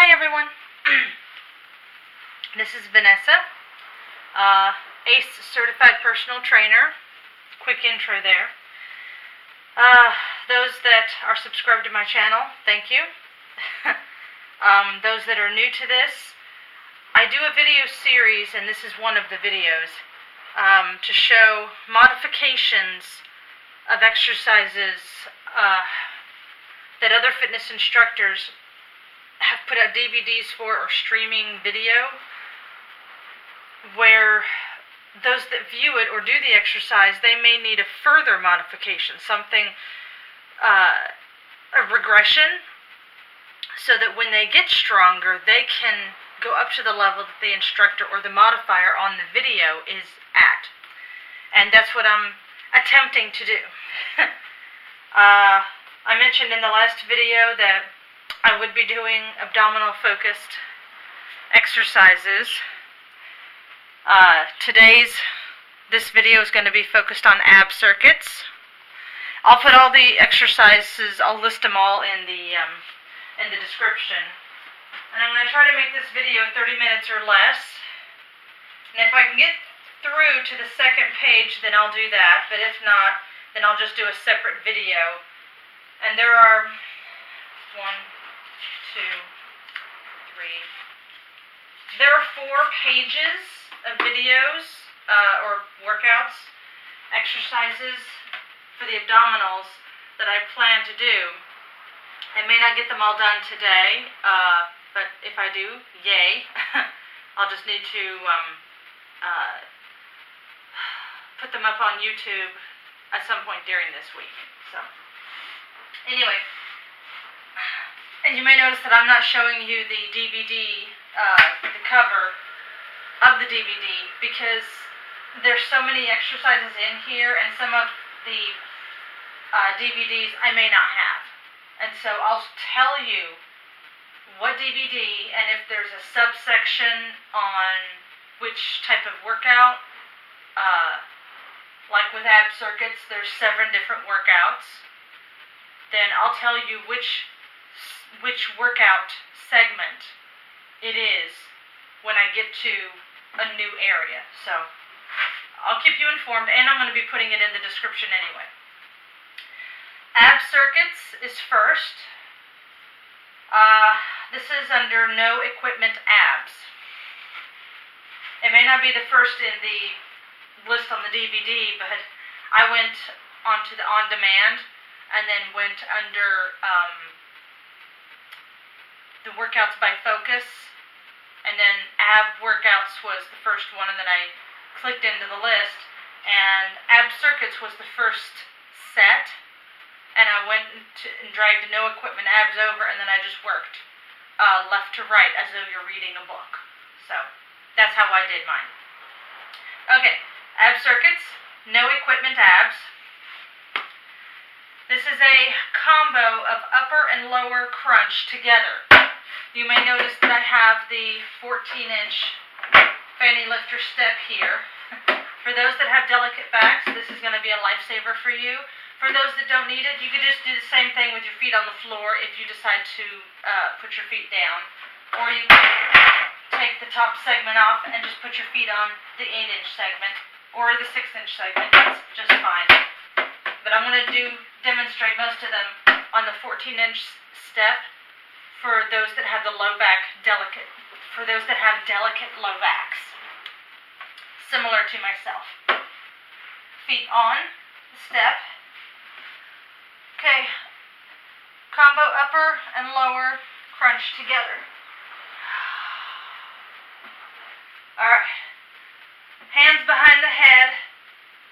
Hi everyone, this is Vanessa, ACE Certified Personal Trainer. Quick intro there. Those that are subscribed to my channel, thank you. Those that are new to this, I do a video series, and this is one of the videos, to show modifications of exercises that other fitness instructors have put out DVDs for, or streaming video, where those that view it or do the exercise, they may need a further modification, something, a regression, so that when they get stronger, they can go up to the level that the instructor or the modifier on the video is at. And that's what I'm attempting to do. I mentioned in the last video that I would be doing abdominal focused exercises. This video is going to be focused on ab circuits. I'll put all the exercises, I'll list them all in the description. And I'm going to try to make this video 30 minutes or less. And if I can get through to the second page, then I'll do that. But if not, then I'll just do a separate video. And there are 1, 2, 3. There are 4 pages of videos or workouts, exercises for the abdominals that I plan to do. I may not get them all done today, but if I do, yay. I'll just need to put them up on YouTube at some point during this week. So, anyway. And you may notice that I'm not showing you the DVD, the cover of the DVD, because there's so many exercises in here, and some of the DVDs I may not have. And so I'll tell you what DVD, and if there's a subsection on which type of workout, like with ab circuits, there's 7 different workouts, then I'll tell you which workout segment it is when I get to a new area. So I'll keep you informed, and I'm going to be putting it in the description anyway. Ab circuits is first. This is under No Equipment Abs. It may not be the first in the list on the DVD, but I went onto the on-demand and then went under the workouts by focus, and then ab workouts was the first one, and then I clicked into the list, and ab circuits was the first set, and I went and dragged No Equipment Abs over, and then I just worked left to right as though you're reading a book. So that's how I did mine. Okay, ab circuits, No Equipment Abs. This is a combo of upper and lower crunch together. You may notice that I have the 14-inch fanny lifter step here. For those that have delicate backs, this is going to be a lifesaver for you. For those that don't need it, you could just do the same thing with your feet on the floor if you decide to put your feet down. Or you can take the top segment off and just put your feet on the 8-inch segment or the 6-inch segment. That's just fine. But I'm going to demonstrate most of them on the 14-inch step for those that have the low back delicate low backs, similar to myself. Feet on the step. Okay, combo upper and lower crunch together. Alright, hands behind the head.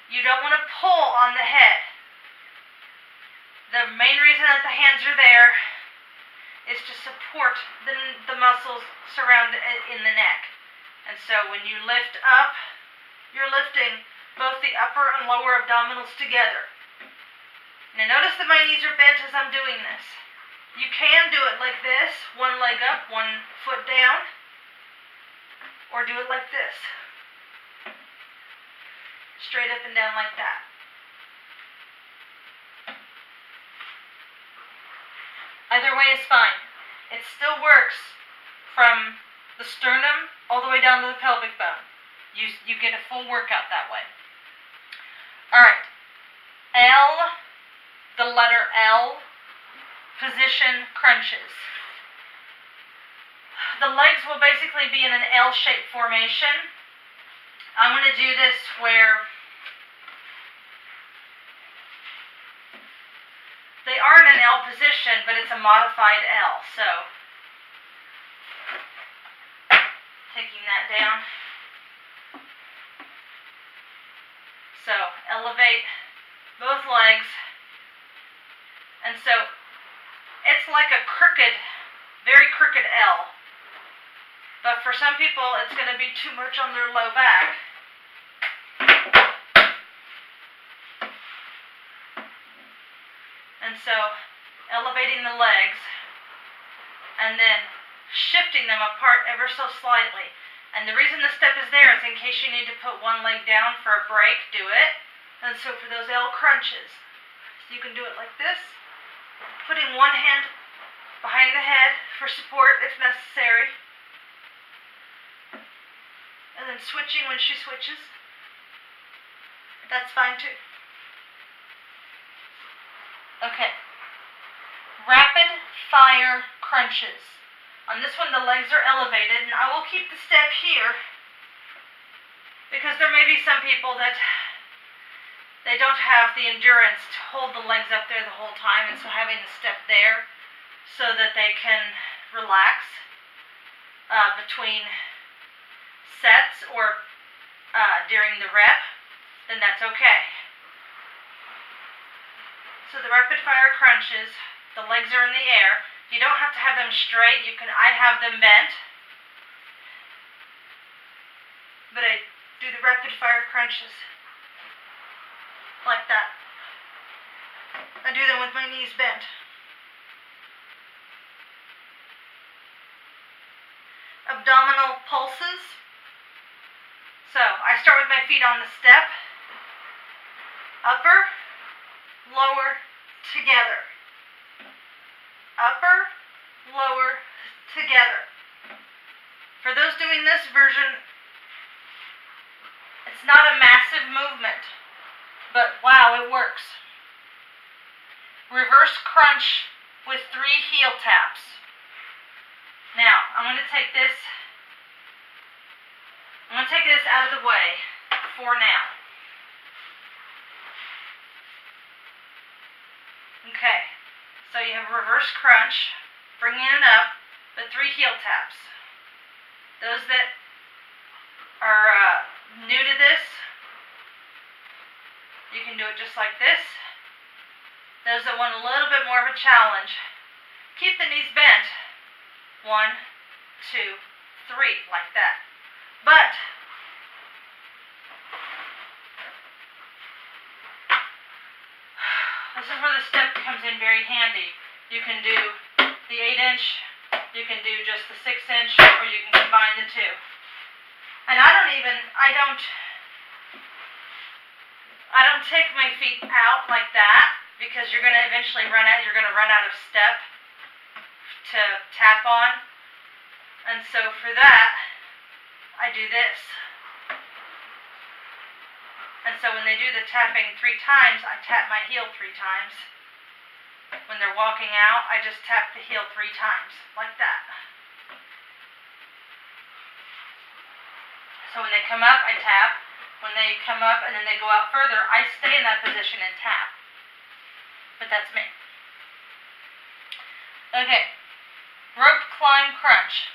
You don't want to pull on the head. The main reason that the hands are there is to support the muscles surrounded in the neck. And so when you lift up, you're lifting both the upper and lower abdominals together. Now notice that my knees are bent as I'm doing this. You can do it like this, one leg up, one foot down, or do it like this. Straight up and down like that. Either way is fine. It still works from the sternum all the way down to the pelvic bone. You get a full workout that way. Alright, the letter L, position crunches. The legs will basically be in an L-shaped formation. I'm going to do this where they are in an L position, but it's a modified L. So, taking that down. So, elevate both legs. And so, it's like a crooked, very crooked L. But for some people, it's going to be too much on their low back. And so, elevating the legs, and then shifting them apart ever so slightly. And the reason the step is there is in case you need to put one leg down for a break, do it. And so for those L crunches, so you can do it like this, putting one hand behind the head for support if necessary. And then switching when she switches. That's fine too. Okay. Rapid fire crunches. On this one, the legs are elevated, and I will keep the step here because there may be some people that they don't have the endurance to hold the legs up there the whole time, and so having the step there so that they can relax between sets or during the rep, then that's okay. So the rapid fire crunches, the legs are in the air. You don't have to have them straight. I have them bent. But I do the rapid fire crunches like that. I do them with my knees bent. Abdominal pulses. So I start with my feet on the step. Upper, lower, together. Upper, lower, together. For those doing this version, it's not a massive movement, but wow, it works. Reverse crunch with 3 heel taps. Now, I'm going to take this out of the way for now. Okay, so you have a reverse crunch, bringing it up, but 3 heel taps. Those that are new to this, you can do it just like this. Those that want a little bit more of a challenge, keep the knees bent. 1, 2, 3, like that. But this is where the step comes in very handy. You can do the 8-inch, you can do just the 6-inch, or you can combine the two. And I don't take my feet out like that because you're going to eventually run out of step to tap on. And so for that, I do this. And so when they do the tapping 3 times, I tap my heel 3 times. When they're walking out, I just tap the heel 3 times, like that. So when they come up, I tap. When they come up and then they go out further, I stay in that position and tap. But that's me. Okay. Rope climb crunch.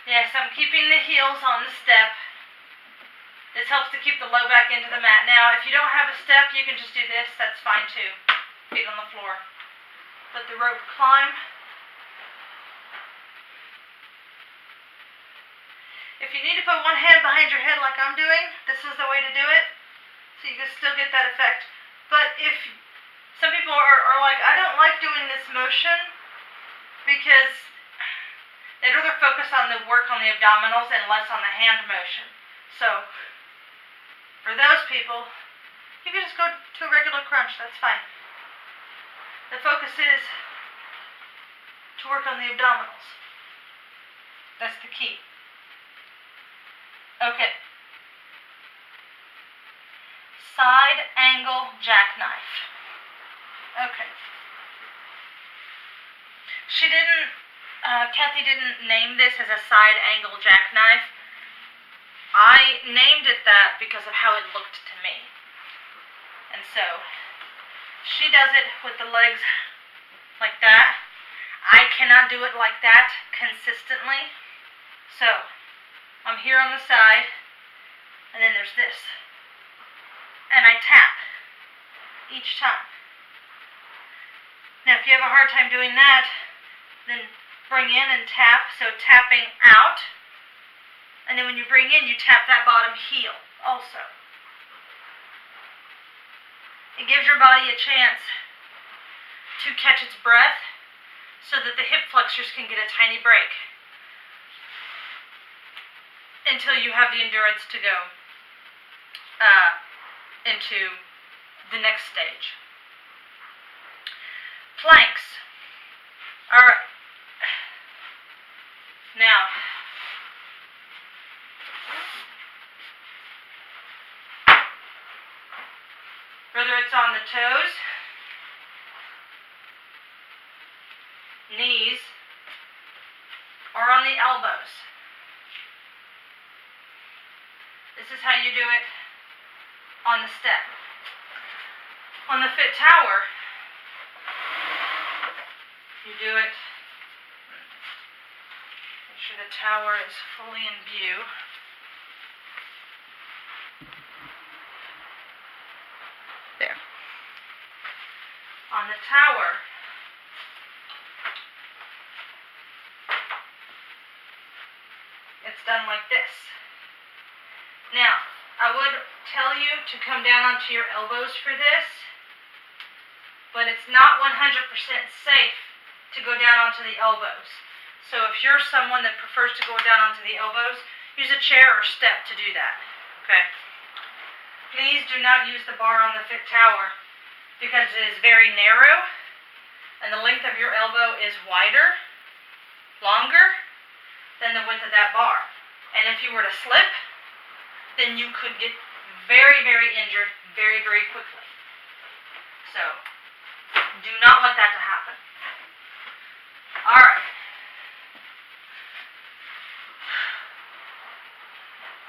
Yes, I'm keeping the heels on the step. This helps to keep the low back into the mat. Now, if you don't have a step, you can just do this. That's fine too. Feet on the floor. But the rope climb. If you need to put one hand behind your head like I'm doing, this is the way to do it. So you can still get that effect. But if some people are like, I don't like doing this motion because they'd rather focus on the work on the abdominals and less on the hand motion. So for those people, you can just go to a regular crunch. That's fine. The focus is to work on the abdominals. That's the key. Okay. Side angle jackknife. Okay. Kathy didn't name this as a side angle jackknife. I named it that because of how it looked to me. And so, she does it with the legs like that. I cannot do it like that consistently. So, I'm here on the side, and then there's this. And I tap each time. Now, if you have a hard time doing that, then bring in and tap. So tapping out, and then when you bring in, you tap that bottom heel also. It gives your body a chance to catch its breath so that the hip flexors can get a tiny break until you have the endurance to go into the next stage. Planks. All right. Now, whether it's on the toes, knees, or on the elbows, this is how you do it on the step. On the fit tower, you do it. Make sure the tower is fully in view. There. On the tower, it's done like this. Now, I would tell you to come down onto your elbows for this, but it's not 100% safe to go down onto the elbows. So if you're someone that prefers to go down onto the elbows, use a chair or step to do that. Okay? Please do not use the bar on the fit tower because it is very narrow and the length of your elbow is wider, longer than the width of that bar. And if you were to slip, then you could get very, very injured very, very quickly. So, do not want that to happen. Alright.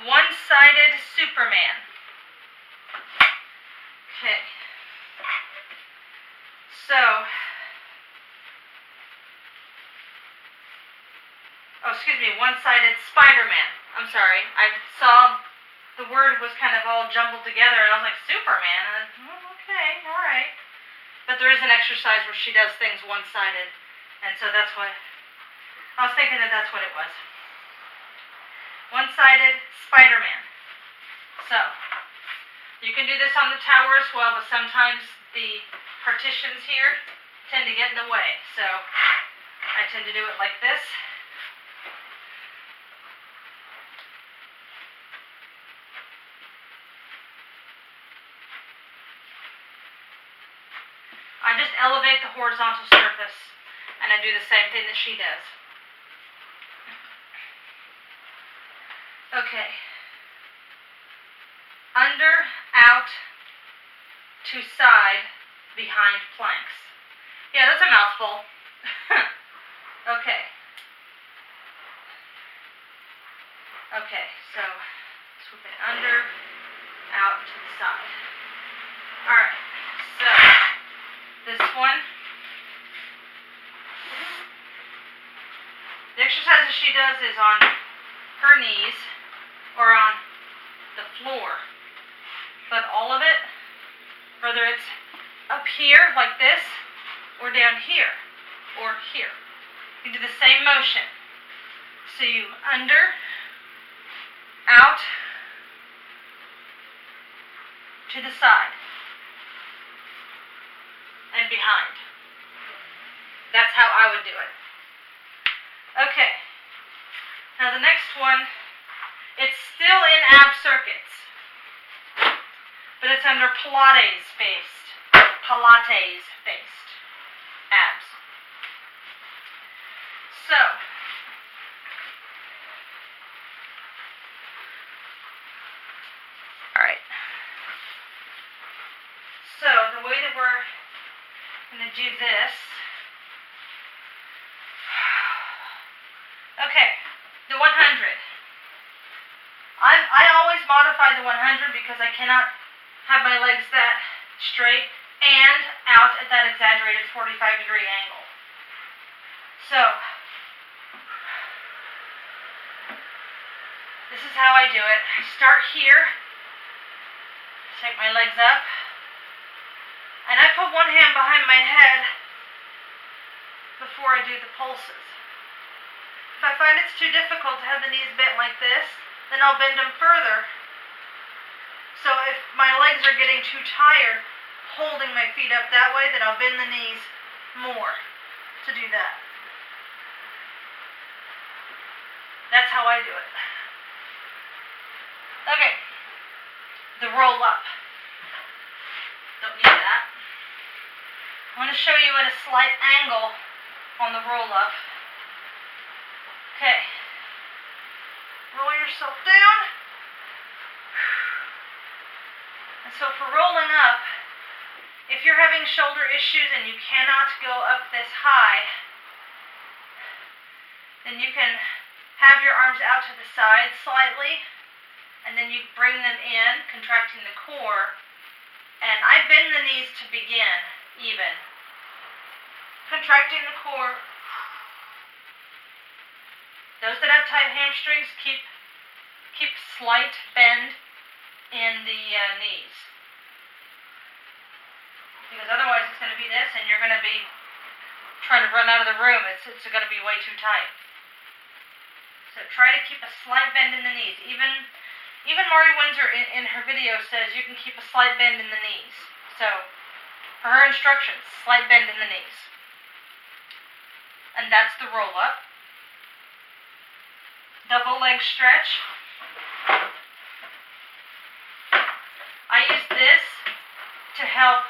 One-sided Superman. Okay. So, one-sided Spiderman. I'm sorry. I saw the word was kind of all jumbled together, and I was like, Superman? Okay, alright. But there is an exercise where she does things one-sided, and so that's what, I was thinking that that's what it was. One-sided Spiderman. So, you can do this on the tower as well, but sometimes the partitions here tend to get in the way. So, I tend to do it like this. I just elevate the horizontal surface, and I do the same thing that she does. Okay. Under, out, to side, behind planks. Yeah, that's a mouthful. Okay. Okay, so swoop it under, out, to the side. Alright, so this one. The exercises she does is on her knees or on the floor. But all of it, whether it's up here like this or down here or here, you do the same motion. So you under, out, to the side, and behind. That's how I would do it. Okay. Now the next one, it's still in ab circuits, but it's under Pilates based. Pilates based. So, alright. So, the way that we're going to do this, okay, the 100. I always modify the 100 because I cannot have my legs that straight and out at that exaggerated 45-degree angle. So, this is how I do it. I start here, take my legs up, and I put one hand behind my head before I do the pulses. If I find it's too difficult to have the knees bent like this, then I'll bend them further. So if my legs are getting too tired holding my feet up that way, then I'll bend the knees more to do that. That's how I do it. Okay, the roll up. Don't need that. I want to show you at a slight angle on the roll up. Okay. Roll yourself down. And so for rolling up, if you're having shoulder issues and you cannot go up this high, then you can have your arms out to the side slightly, and then you bring them in, contracting the core. And I bend the knees to begin, even. Contracting the core. Those that have tight hamstrings, keep slight bend in the knees. Because otherwise it's going to be this, and you're going to be trying to run out of the room. It's going to be way too tight. So try to keep a slight bend in the knees. Even Maury Windsor in her video says you can keep a slight bend in the knees. So for her instructions, slight bend in the knees. And that's the roll up. Double leg stretch. I use this to help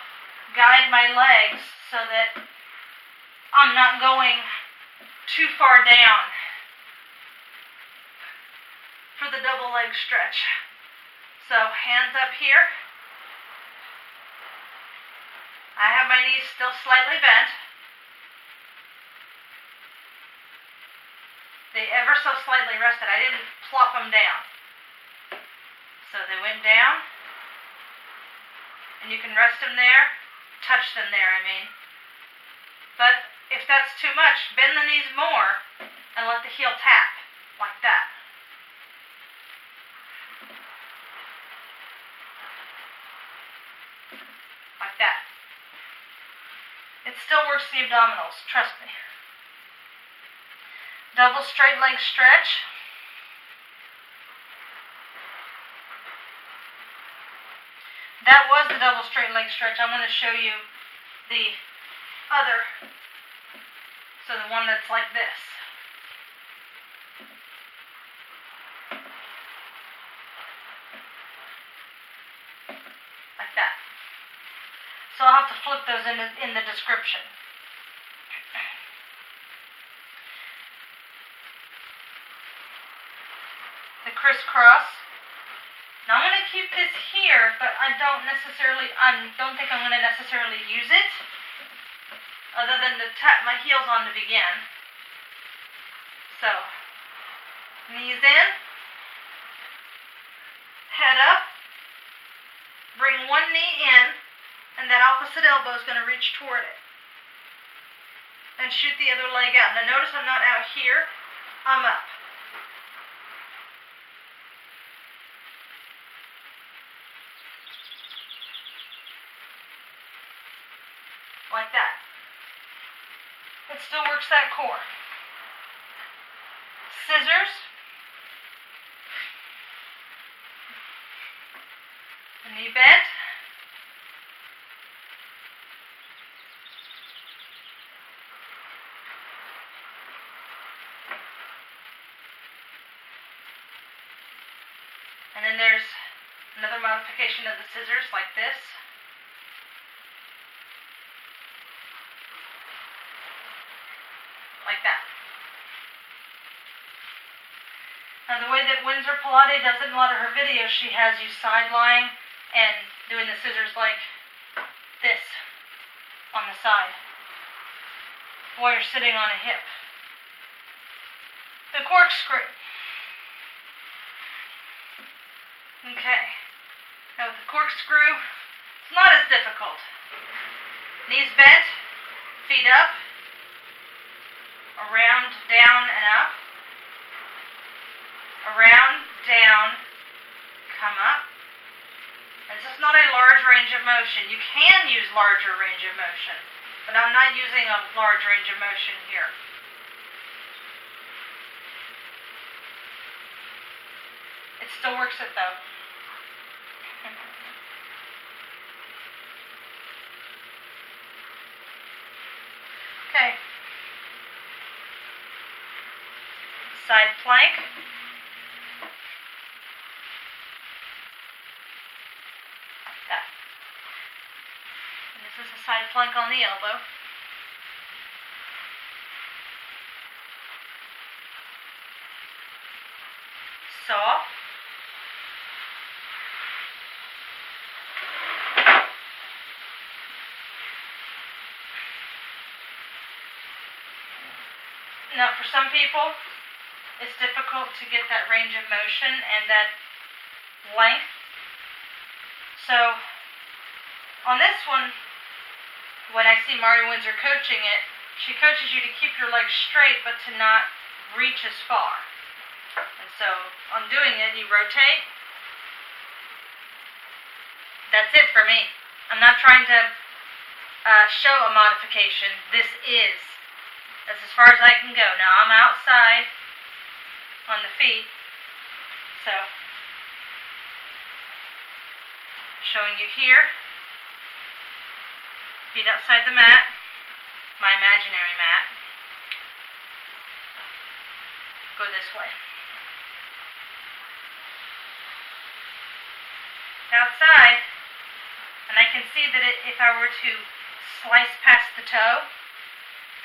guide my legs so that I'm not going too far down for the double leg stretch. So hands up here. I have my knees still slightly bent. They ever so slightly rested. I didn't plop them down. So they went down. And you can rest them there, touch them there, I mean. But if that's too much, bend the knees more and let the heel tap, like that. Like that. It still works the abdominals, trust me. Double straight leg stretch. That was the double straight leg stretch. I'm going to show you the other. So the one that's like this. Like that. So I'll have to flip those in the description. The Criss Cross. Now I'm going to keep this here, but I don't think I'm going to necessarily use it, other than to tap my heels on to begin. So, knees in, head up, bring one knee in, and that opposite elbow is going to reach toward it. And shoot the other leg out. Now notice I'm not out here, I'm up. Like that. It still works that core. Scissors. The knee bent. And then there's another modification of the scissors like this. Like that. that Windsor Pilates does in a lot of her videos. She has you side lying and doing the scissors like this on the side while you're sitting on a hip. The corkscrew. Okay. Now with the corkscrew, it's not as difficult. Knees bent, feet up, around, down, and up. Around, down, come up. This is not a large range of motion. You can use larger range of motion, but I'm not using a large range of motion here. It still works it though. Okay. Side plank. This is a side plank on the elbow. Soft. Now for some people, it's difficult to get that range of motion and that length. So on this one, when I see Mari Windsor coaching it, she coaches you to keep your legs straight but to not reach as far. And so on doing it, you rotate. That's it for me. I'm not trying to show a modification. This is. That's as far as I can go. Now I'm outside on the feet, so showing you here. Feet outside the mat, my imaginary mat. Go this way. Outside, and I can see that if I were to slice past the toe,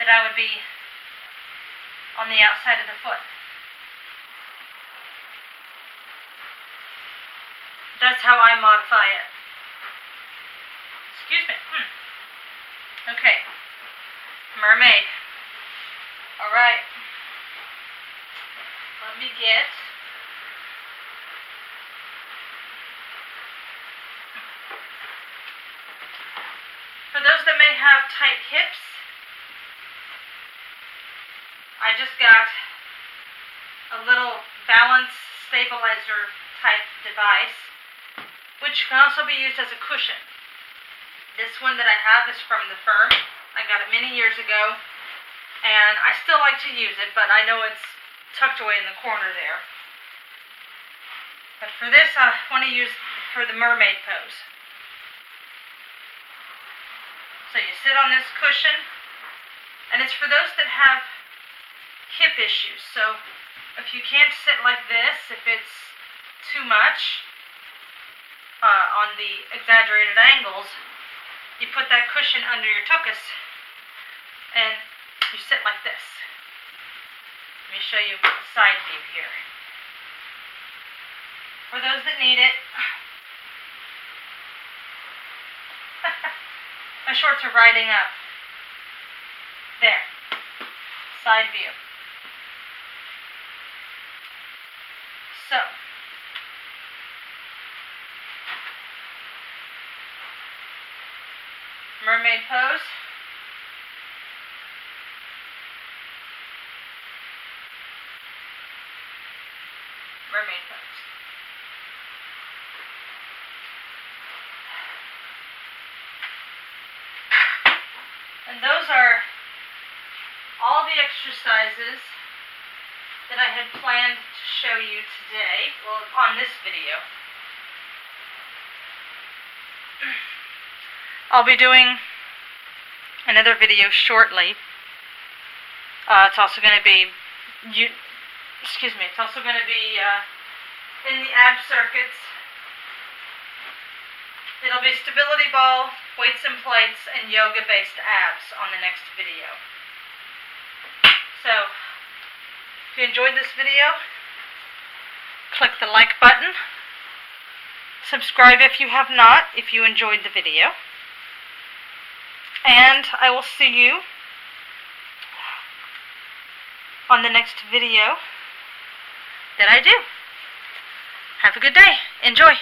that I would be on the outside of the foot. That's how I modify it. Excuse me. Okay. Mermaid. Alright. Let me get for those that may have tight hips, I just got a little balance stabilizer type device, which can also be used as a cushion. This one that I have is from the firm. I got it many years ago, and I still like to use it, but I know it's tucked away in the corner there. But for this, I want to use for the mermaid pose. So you sit on this cushion, and it's for those that have hip issues. So if you can't sit like this, if it's too much on the exaggerated angles, you put that cushion under your tuchus and you sit like this. Let me show you a side view here. For those that need it, my shorts are riding up. There. Side view. So, mermaid pose. Mermaid pose. And those are all the exercises that I had planned to show you today, well, on this video. I'll be doing another video shortly. It's also going to be, it's also going to be in the ab circuits. It'll be stability ball, weights and plates, and yoga-based abs on the next video. So, if you enjoyed this video, click the like button. Subscribe if you have not, if you enjoyed the video. And I will see you on the next video that I do. Have a good day. Enjoy.